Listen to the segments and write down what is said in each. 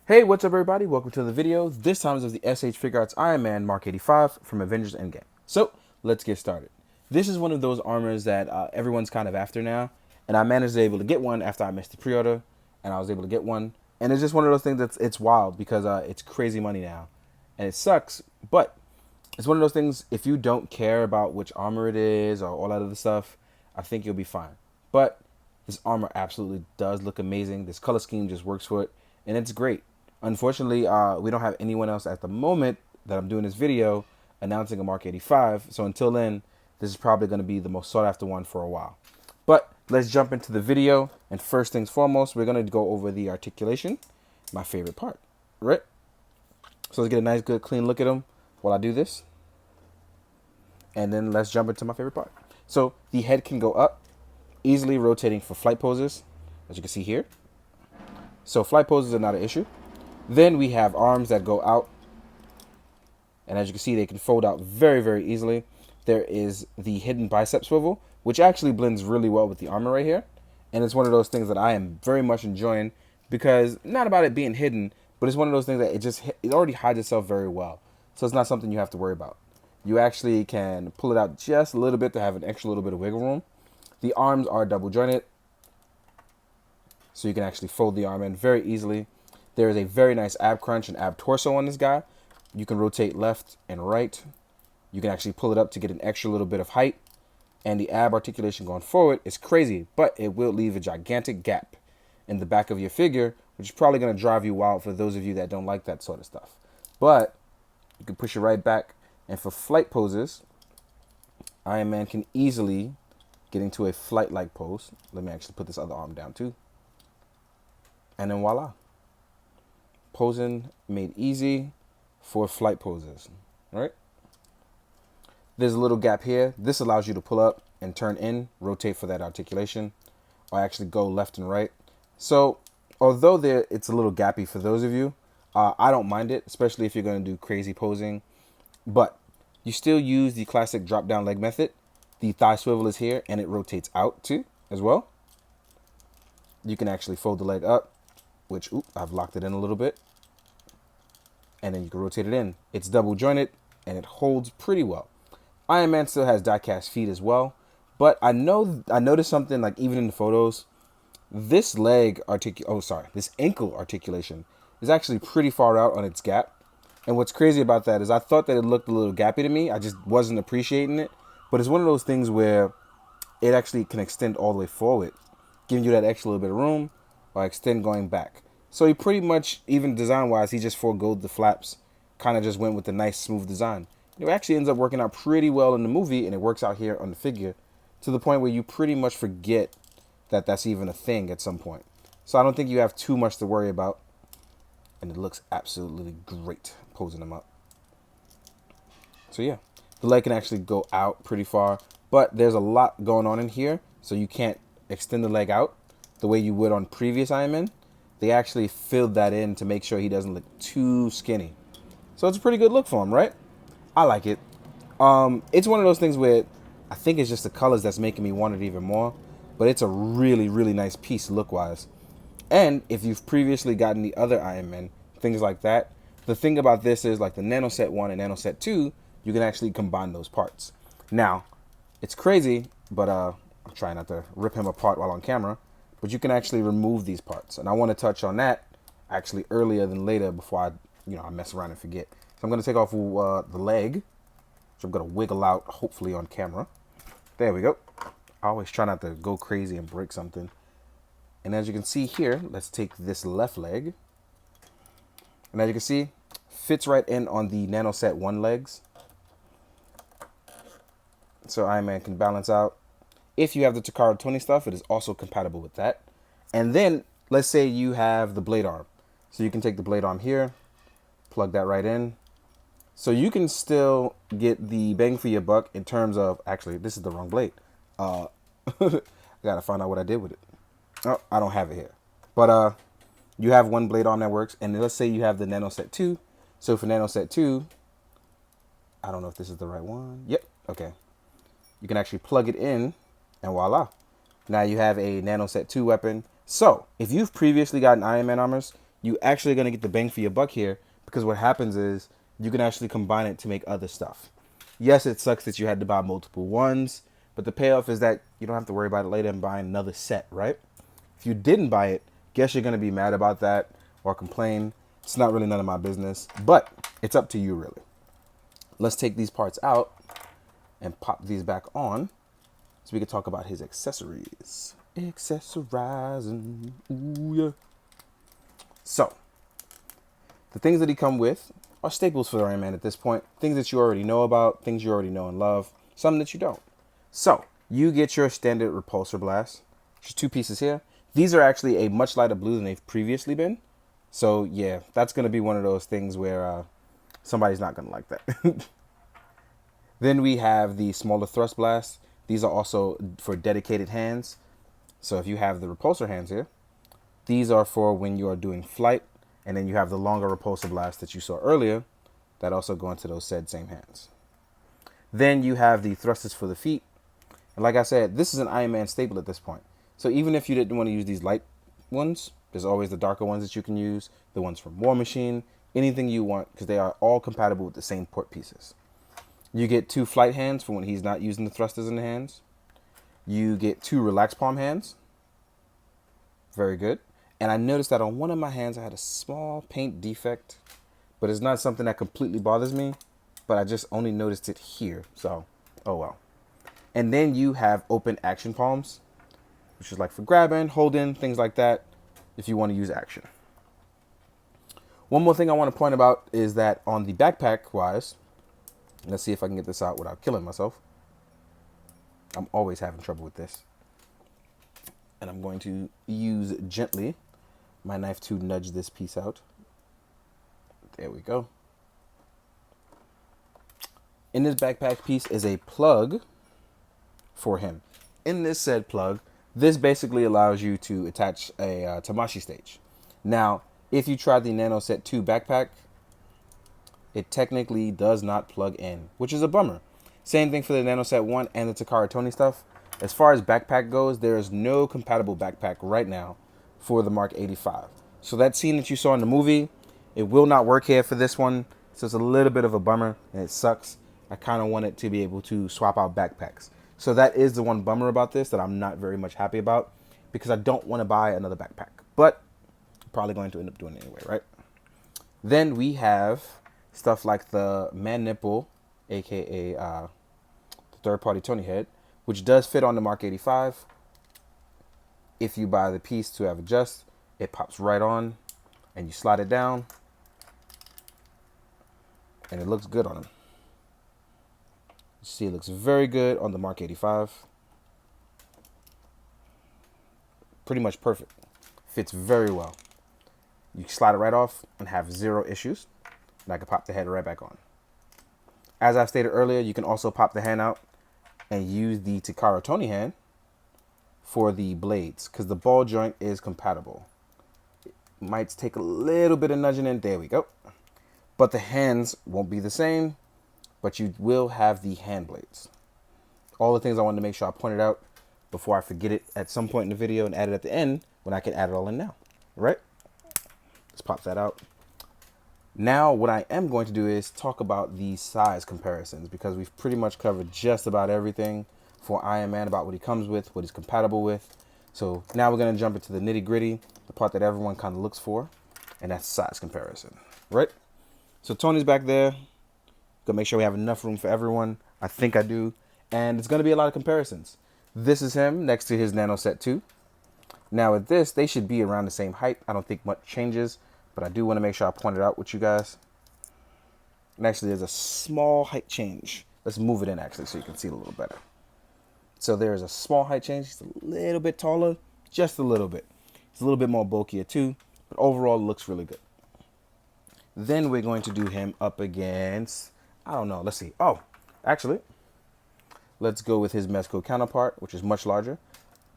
Hey, what's up everybody? Welcome to the video. This time is of the SH Figuarts Iron Man Mark 85 from Avengers Endgame. So, let's get started. This is one of those armors that everyone's kind of after now, and I managed to be able to get one after I missed the pre-order, and I was able to get one. And it's just one of those things it's wild because it's crazy money now. And it sucks, but it's one of those things, if you don't care about which armor it is or all that other stuff, I think you'll be fine. But this armor absolutely does look amazing. This color scheme just works for it, and it's great. Unfortunately, we don't have anyone else at the moment that I'm doing this video announcing a Mark 85. So until then, this is probably going to be the most sought after one for a while. But let's jump into the video. And first things foremost, we're going to go over the articulation, my favorite part, right? So let's get a nice, good, clean look at them while I do this. And then let's jump into my favorite part. So the head can go up, easily rotating for flight poses, as you can see here. So flight poses are not an issue. Then we have arms that go out. And as you can see, they can fold out very, very easily. There is the hidden bicep swivel, which actually blends really well with the armor right here. And it's one of those things that I am very much enjoying because not about it being hidden, but it's one of those things that it already hides itself very well. So it's not something you have to worry about. You actually can pull it out just a little bit to have an extra little bit of wiggle room. The arms are double jointed, so you can actually fold the arm in very easily. There is a very nice ab crunch and ab torso on this guy. You can rotate left and right. You can actually pull it up to get an extra little bit of height. And the ab articulation going forward is crazy, but it will leave a gigantic gap in the back of your figure, which is probably going to drive you wild for those of you that don't like that sort of stuff. But you can push it right back. And for flight poses, Iron Man can easily get into a flight-like pose. Let me actually put this other arm down too. And then voila. Posing made easy for flight poses, right? There's a little gap here. This allows you to pull up and turn in, rotate for that articulation, or actually go left and right. So although it's a little gappy for those of you, I don't mind it, especially if you're going to do crazy posing. But you still use the classic drop down leg method. The thigh swivel is here and it rotates out too as well. You can actually fold the leg up, which I've locked it in a little bit. And then you can rotate it in. It's double jointed and it holds pretty well. Iron Man still has die cast feet as well. But I noticed something, like even in the photos, this this ankle articulation is actually pretty far out on its gap. And what's crazy about that is I thought that it looked a little gappy to me. I just wasn't appreciating it. But it's one of those things where it actually can extend all the way forward, giving you that extra little bit of room, or extend going back. So he pretty much, even design-wise, he just forgoed the flaps, kind of just went with the nice, smooth design. It actually ends up working out pretty well in the movie, and it works out here on the figure, to the point where you pretty much forget that that's even a thing at some point. So I don't think you have too much to worry about, and it looks absolutely great posing them up. So yeah, the leg can actually go out pretty far, but there's a lot going on in here, so you can't extend the leg out the way you would on previous Iron Man. They actually filled that in to make sure he doesn't look too skinny. So it's a pretty good look for him, right? I like it. It's one of those things where I think it's just the colors that's making me want it even more, but it's a really, really nice piece look-wise. And if you've previously gotten the other Iron Man, things like that, the thing about this is, like the Nano Set 1 and Nano Set 2, you can actually combine those parts. Now, it's crazy, but I'm trying not to rip him apart while on camera, but you can actually remove these parts. And I want to touch on that actually earlier than later before I mess around and forget. So I'm going to take off the leg, which I'm going to wiggle out, hopefully on camera. There we go. I always try not to go crazy and break something. And as you can see here, let's take this left leg. And as you can see, fits right in on the Nano Set 1 legs. So Iron Man can balance out. If you have the Takara 20 stuff, it is also compatible with that. And then, let's say you have the blade arm. So you can take the blade arm here, plug that right in. So you can still get the bang for your buck in terms of, actually, this is the wrong blade. I gotta find out what I did with it. Oh, I don't have it here. But you have one blade arm that works. And let's say you have the Nano Set 2. So for Nano Set 2, I don't know if this is the right one. Yep, okay. You can actually plug it in. And voila. Now you have a Nano Set 2 weapon. So, if you've previously gotten Iron Man armors, you actually going to get the bang for your buck here, because what happens is you can actually combine it to make other stuff. Yes, it sucks that you had to buy multiple ones, but the payoff is that you don't have to worry about it later and buying another set, right? If you didn't buy it, guess you're going to be mad about that or complain. It's not really none of my business, but it's up to you, really. Let's take these parts out and pop these back on so we can talk about his accessories. Accessorizing. Ooh, yeah. So, the things that he come with are staples for Iron Man at this point. Things that you already know about, things you already know and love, some that you don't. So, you get your standard repulsor blast. There's 2 pieces here. These are actually a much lighter blue than they've previously been. So, yeah, that's going to be one of those things where somebody's not going to like that. Then we have the smaller thrust blast. These are also for dedicated hands. So if you have the repulsor hands here, these are for when you are doing flight. And then you have the longer repulsor blast that you saw earlier that also go into those said same hands. Then you have the thrusters for the feet. And like I said, this is an Iron Man staple at this point. So even if you didn't want to use these light ones, there's always the darker ones that you can use. The ones from War Machine, anything you want, because they are all compatible with the same port pieces. You get 2 flight hands for when he's not using the thrusters in the hands. You get 2 relax palm hands. Very good. And I noticed that on one of my hands I had a small paint defect, but it's not something that completely bothers me, but I just only noticed it here. So, oh well. And then you have open action palms, which is like for grabbing, holding, things like that, if you want to use action. One more thing I want to point about is that on the backpack wise, let's see if I can get this out without killing myself. I'm always having trouble with this. And I'm going to use gently my knife to nudge this piece out. There we go. In this backpack piece is a plug for him. In this said plug, this basically allows you to attach a Tamashi stage. Now, if you try the Nano Set 2 backpack, it technically does not plug in, which is a bummer. Same thing for the Nano Set 1 and the Takara Tony stuff. As far as backpack goes, there is no compatible backpack right now for the Mark 85. So that scene that you saw in the movie, it will not work here for this one. So it's a little bit of a bummer and it sucks. I kind of wanted to be able to swap out backpacks. So that is the one bummer about this that I'm not very much happy about, because I don't want to buy another backpack. But I'm probably going to end up doing it anyway, right? Then we have stuff like the man nipple, aka the third-party Tony head, which does fit on the Mark 85. If you buy the piece to have adjust, it pops right on, and you slide it down, and it looks good on him. You see, it looks very good on the Mark 85. Pretty much perfect. Fits very well. You slide it right off and have 0 issues. And I can pop the head right back on. As I stated earlier, you can also pop the hand out and use the Takara Tony hand for the blades, because the ball joint is compatible. It might take a little bit of nudging in. There we go. But the hands won't be the same, but you will have the hand blades. All the things I wanted to make sure I pointed out before I forget it at some point in the video and add it at the end when I can add it all in now, right? Let's pop that out. Now, what I am going to do is talk about the size comparisons, because we've pretty much covered just about everything for Iron Man, about what he comes with, what he's compatible with. So now we're going to jump into the nitty gritty, the part that everyone kind of looks for, and that's size comparison, right? So Tony's back there. Gonna make sure we have enough room for everyone. I think I do. And it's going to be a lot of comparisons. This is him next to his Nano Set 2. Now with this, they should be around the same height. I don't think much changes, but I do want to make sure I point it out with you guys. And actually, there's a small height change. Let's move it in, actually, so you can see it a little better. So there's a small height change. He's a little bit taller, just a little bit. He's a little bit more bulkier, too. But overall, it looks really good. Then we're going to do him up against, I don't know, let's see. Oh, actually, let's go with his Mezco counterpart, which is much larger.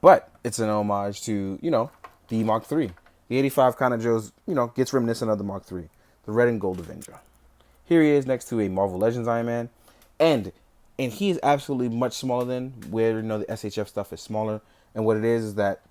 But it's an homage to, you know, the Mark III. The 85 kind of shows, you know, gets reminiscent of the Mark III, the red and gold Avenger. Here he is next to a Marvel Legends Iron Man. And he is absolutely much smaller than where, you know, the SHF stuff is smaller. And what it is that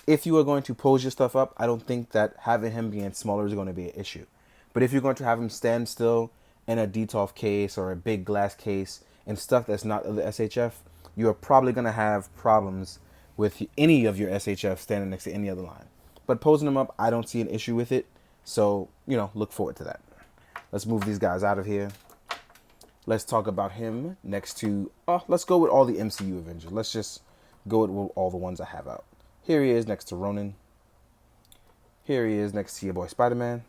If you are going to pose your stuff up, I don't think that having him being smaller is going to be an issue. But if you're going to have him stand still in a DTOF case or a big glass case and stuff that's not of the SHF, you are probably going to have problems with any of your SHF standing next to any other line. But posing them up, I don't see an issue with it. So, look forward to that. Let's move these guys out of here. Let's talk about him next to, let's go with all the MCU Avengers. Let's just go with all the ones I have out. Here he is next to Ronan. Here he is next to your boy Spider-Man.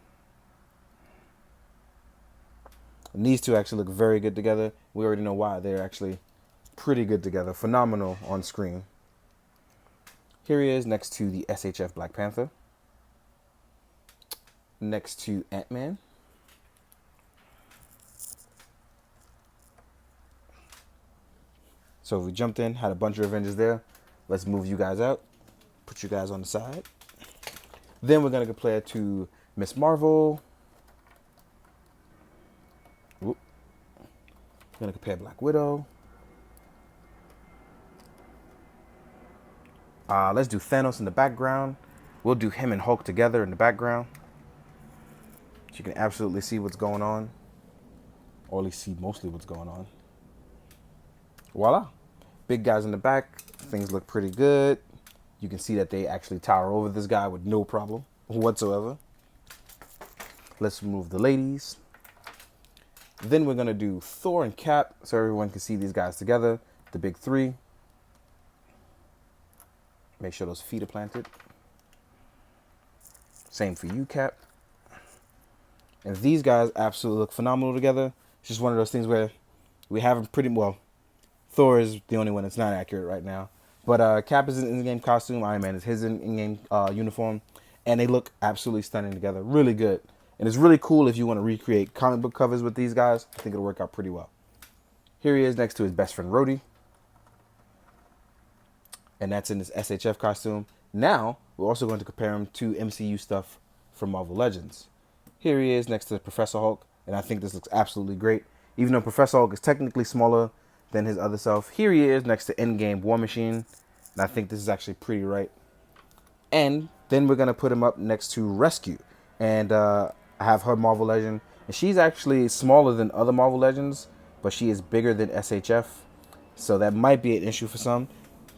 And these two actually look very good together. We already know why. They're actually pretty good together. Phenomenal on screen. Here he is next to the SHF Black Panther. Next to Ant-Man. So we jumped in, had a bunch of Avengers there. Let's move you guys out. Put you guys on the side. Then we're going to compare to Miss Marvel. We're going to compare Black Widow. Let's do Thanos in the background. We'll do him and Hulk together in the background. So you can absolutely see what's going on. Or at least see mostly what's going on. Voila. Big guys in the back. Things look pretty good. You can see that they actually tower over this guy with no problem whatsoever. Let's move the ladies. Then we're going to do Thor and Cap so everyone can see these guys together. The big three. Make sure those feet are planted. Same for you, Cap. And these guys absolutely look phenomenal together. It's just one of those things where we have them pretty well. Thor is the only one that's not accurate right now. But Cap is in in-game costume. Iron Man is his in-game uniform. And they look absolutely stunning together. Really good. And it's really cool if you want to recreate comic book covers with these guys. I think it'll work out pretty well. Here he is next to his best friend, Rhodey. And that's in his SHF costume. Now, we're also going to compare him to MCU stuff from Marvel Legends. Here he is next to Professor Hulk. And I think this looks absolutely great. Even though Professor Hulk is technically smaller than his other self. Here he is next to Endgame War Machine. And I think this is actually pretty right. And then we're going to put him up next to Rescue. And I have her Marvel Legend. And she's actually smaller than other Marvel Legends. But she is bigger than SHF. So that might be an issue for some.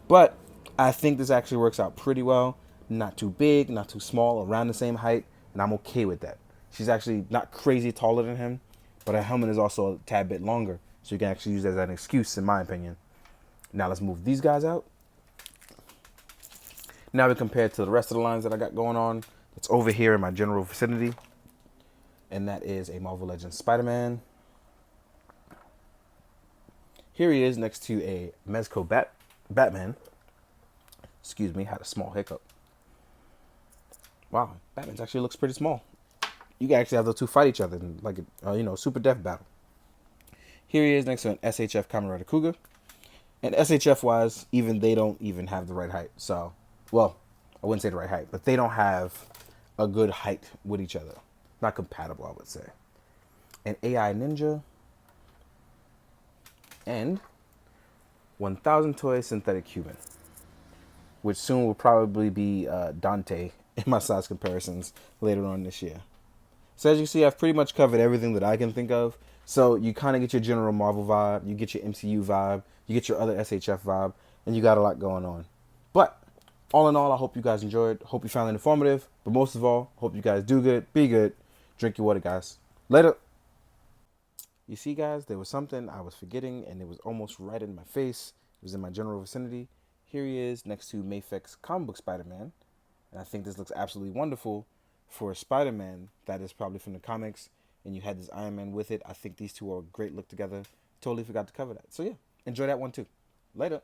But I think this actually works out pretty well. Not too big, not too small, around the same height. And I'm okay with that. She's actually not crazy taller than him. But her helmet is also a tad bit longer. So you can actually use that as an excuse, in my opinion. Now let's move these guys out. Now we compare it to the rest of the lines that I got going on. It's over here in my general vicinity. And that is a Marvel Legends Spider-Man. Here he is next to a Mezco Batman. Excuse me, had a small hiccup. Wow, Batman actually looks pretty small. You can actually have those two fight each other in like a super death battle. Here he is next to an SHF Kamen Rider Cougar. And SHF wise, even they don't even have the right height. So, well, I wouldn't say the right height, but they don't have a good height with each other. Not compatible, I would say. An AI Ninja. And 1000 Toy Synthetic Human. Which soon will probably be Dante in my size comparisons later on this year. So as you see, I've pretty much covered everything that I can think of. So you kind of get your general Marvel vibe, you get your MCU vibe, you get your other SHF vibe, and you got a lot going on. But all in all, I hope you guys enjoyed. Hope you found it informative. But most of all, hope you guys do good, be good, drink your water, guys. Later. You see, guys, there was something I was forgetting, and it was almost right in my face. It was in my general vicinity. Here he is next to Mayfek's comic book Spider-Man. And I think this looks absolutely wonderful for a Spider-Man that is probably from the comics. And you had this Iron Man with it. I think these two are a great look together. Totally forgot to cover that. So yeah, enjoy that one too. Later.